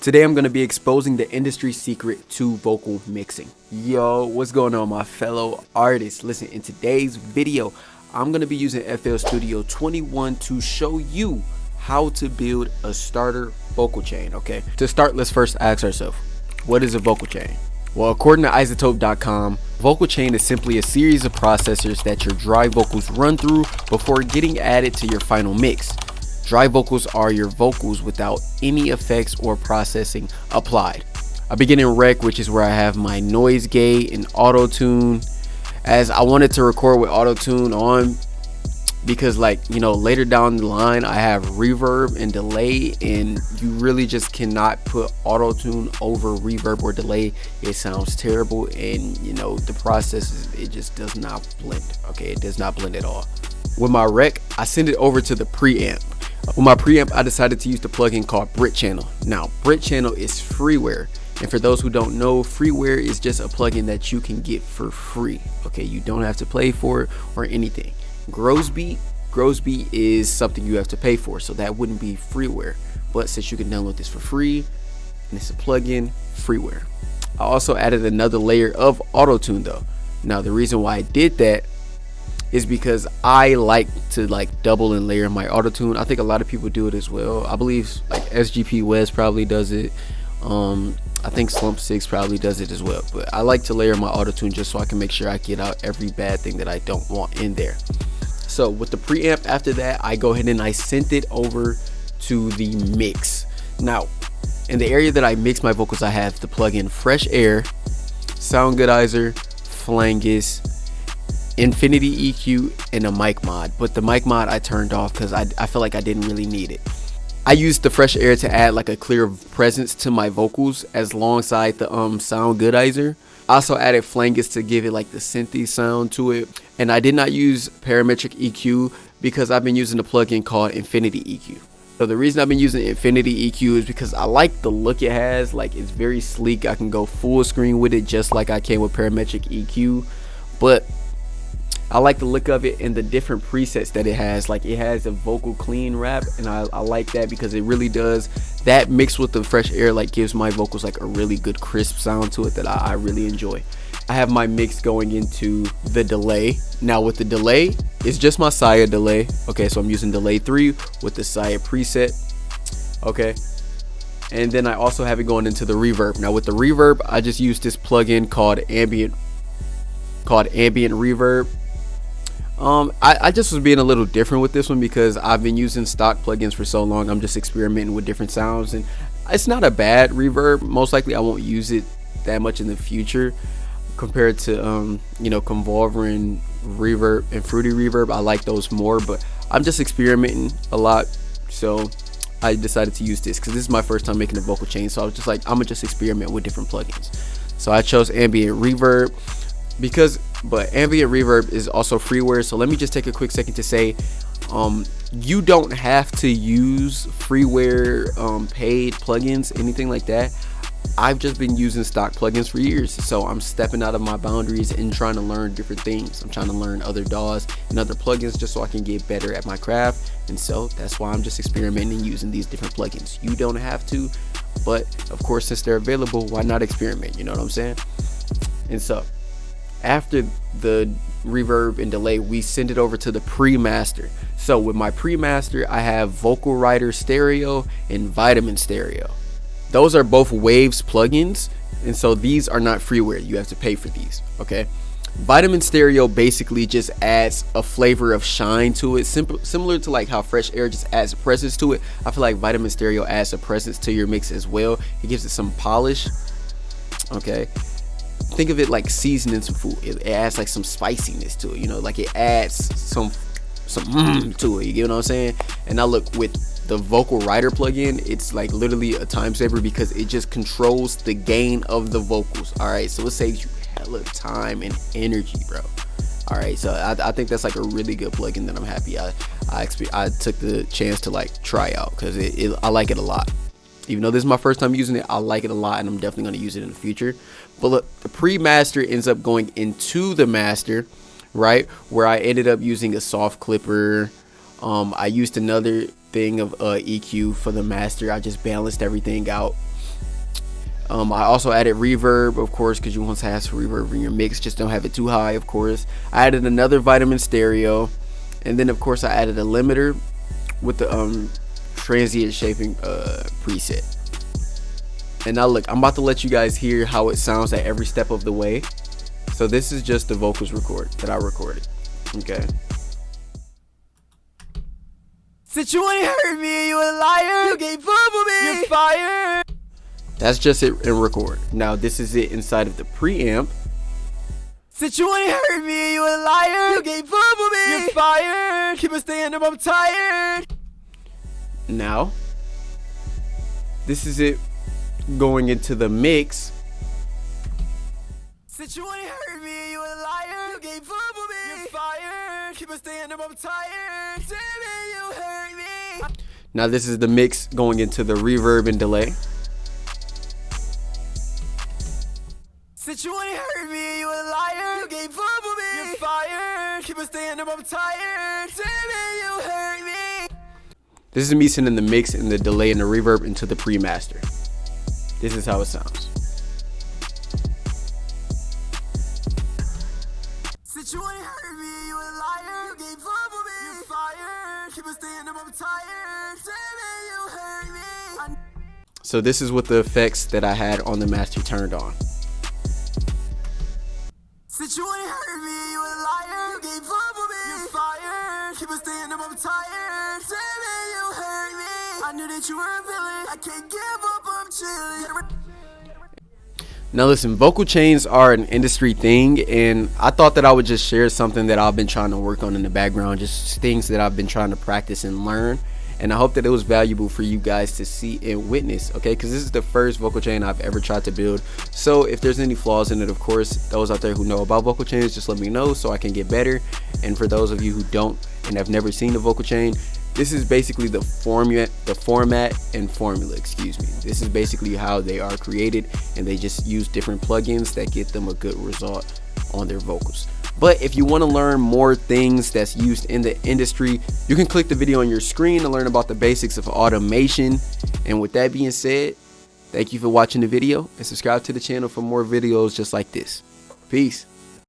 Today I'm going to be exposing the industry secret to vocal mixing. Yo, what's going on my fellow artists? Listen, in today's video, I'm going to be using FL Studio 21 to show you how to build a starter vocal chain, okay? To start, let's first ask ourselves, what is a vocal chain? Well, according to isotope.com, vocal chain is simply a series of processors that your dry vocals run through before getting added to your final mix. Dry vocals are your vocals without any effects or processing applied. I begin in rec, which is where I have my noise gate and auto tune, as I wanted to record with auto tune on because, like, you know, later down the line I have reverb and delay, and you really just cannot put auto tune over reverb or delay. It sounds terrible, and you know, the process it just does not blend. Okay, it does not blend at all. With my rec, I send it over to the preamp. With my preamp, I decided to use the plugin called Brit Channel. Now, Brit Channel is freeware, and for those who don't know, freeware is just a plugin that you can get for free. Okay, you don't have to pay for it or anything. Gross beat is something you have to pay for, so that wouldn't be freeware. But since you can download this for free, and it's a plugin, freeware. I also added another layer of auto tune though. Now, the reason why I did that is because I like to double and layer my auto tune. I think a lot of people do it as well. I believe like SGP West probably does it. I think Slump 6 probably does it as well. But I like to layer my auto tune just so I can make sure I get out every bad thing that I don't want in there. So with the preamp, after that, I go ahead and I sent it over to the mix. Now, in the area that I mix my vocals, I have the plugin Fresh Air, Sound Goodizer, Flangus, Infinity EQ, and a mic mod. But the mic mod I turned off because I feel like I didn't really need it. I used the Fresh Air to add like a clear presence to my vocals as alongside the Sound Goodizer. I also added Flangus to give it like the synthy sound to it. And I did not use parametric EQ because I've been using a plugin called Infinity EQ. So the reason I've been using Infinity EQ is because I like the look it has. Like, it's very sleek. I can go full screen with it just like I can with parametric EQ. But I like the look of it and the different presets that it has. Like, it has a vocal clean rap, and I like that because it really does. That mixed with the Fresh Air like gives my vocals like a really good crisp sound to it that I really enjoy. I have my mix going into the delay. Now with the delay, it's just my Saya delay. Okay, so I'm using delay 3 with the Saya preset. Okay, and then I also have it going into the reverb. Now with the reverb, I just used this plugin called ambient reverb. I just was being a little different with this one because I've been using stock plugins for so long. I'm just experimenting with different sounds, and it's not a bad reverb. Most likely I won't use it that much in the future compared to you know, Convolver reverb and Fruity reverb. I like those more, but I'm just experimenting a lot, so I decided to use this because this is my first time making a vocal chain. So I was just like, I'm gonna just experiment with different plugins. So I chose ambient reverb but ambient reverb is also freeware. So let me just take a quick second to say, you don't have to use freeware paid plugins, anything like that. I've just been using stock plugins for years, so I'm stepping out of my boundaries and trying to learn different things. I'm trying to learn other DAWs and other plugins just so I can get better at my craft, and so that's why I'm just experimenting using these different plugins. You don't have to, but of course, since they're available, why not experiment? You know what I'm saying? And so after the reverb and delay, we send it over to the pre-master. So with my pre-master, I have Vocal Writer Stereo and Vitamin Stereo. Those are both Waves plugins, and so these are not freeware. You have to pay for these. Okay, Vitamin Stereo basically just adds a flavor of shine to it, similar to like how Fresh Air just adds a presence to it. I feel like Vitamin Stereo adds a presence to your mix as well. It gives it some polish. Okay, think of it like seasoning some food. It adds like some spiciness to it, you know, like it adds some to it, you get what I'm saying? And now look, with the Vocal Writer plugin, it's like literally a time saver because it just controls the gain of the vocals. All right, so it saves you hella time and energy, bro. All right, so I think that's like a really good plugin that I'm happy I took the chance to like try out, because I like it a lot. Even though this is my first time using it, I like it a lot, and I'm definitely going to use it in the future. But look, the pre-master ends up going into the master, right, where I ended up using a soft clipper. I used another thing of EQ for the master. I just balanced everything out. I also added reverb, of course, because you want to have some reverb in your mix. Just don't have it too high, of course. I added another vitamin stereo, and then of course I added a limiter with the transient shaping preset. And now look, I'm about to let you guys hear how it sounds at every step of the way. So this is just the vocals record that I recorded. Okay. Since you ain't heard me, you a liar. You gave up on me. You're fired. That's just it in record. Now this is it inside of the preamp. Since you ain't heard me, you a liar. You gave up on me. You're fired. Keep on staying up, I'm tired. Now this is it going into the mix. Since you ain't heard me, you a liar. You gave up on me. You're fired. Keep on staying up, I'm tired. Say me, you heard me. Now this is the mix going into the reverb and delay. Since you ain't heard me, you a liar. You gave up on me. You're fired. Keep on staying up, I'm tired. Say me, you heard me. This is me sending the mix and the delay and the reverb into the pre-master. This is how it sounds. Since you ain't heard me, you a liar. You gave up on me. You're fired. Keep on staying up, I'm tired. Say me, you heard me. So this is what the effects that I had on the master turned on. Since you ain't heard me, you a liar. You gave up on me. You're fired. Keep on staying up, I'm tired. Say me, you heard me. I knew that you were a villain. I can't give up, I'm chilling. Now listen, vocal chains are an industry thing, and I thought that I would just share something that I've been trying to work on in the background, just things that I've been trying to practice and learn. And I hope that it was valuable for you guys to see and witness, okay? Because this is the first vocal chain I've ever tried to build. So if there's any flaws in it, of course, those out there who know about vocal chains, just let me know so I can get better. And for those of you who don't and have never seen a vocal chain, this is basically the format and formula, excuse me. This is basically how they are created, and they just use different plugins that get them a good result on their vocals. But if you want to learn more things that's used in the industry, you can click the video on your screen to learn about the basics of automation. And with that being said, thank you for watching the video and subscribe to the channel for more videos just like this. Peace.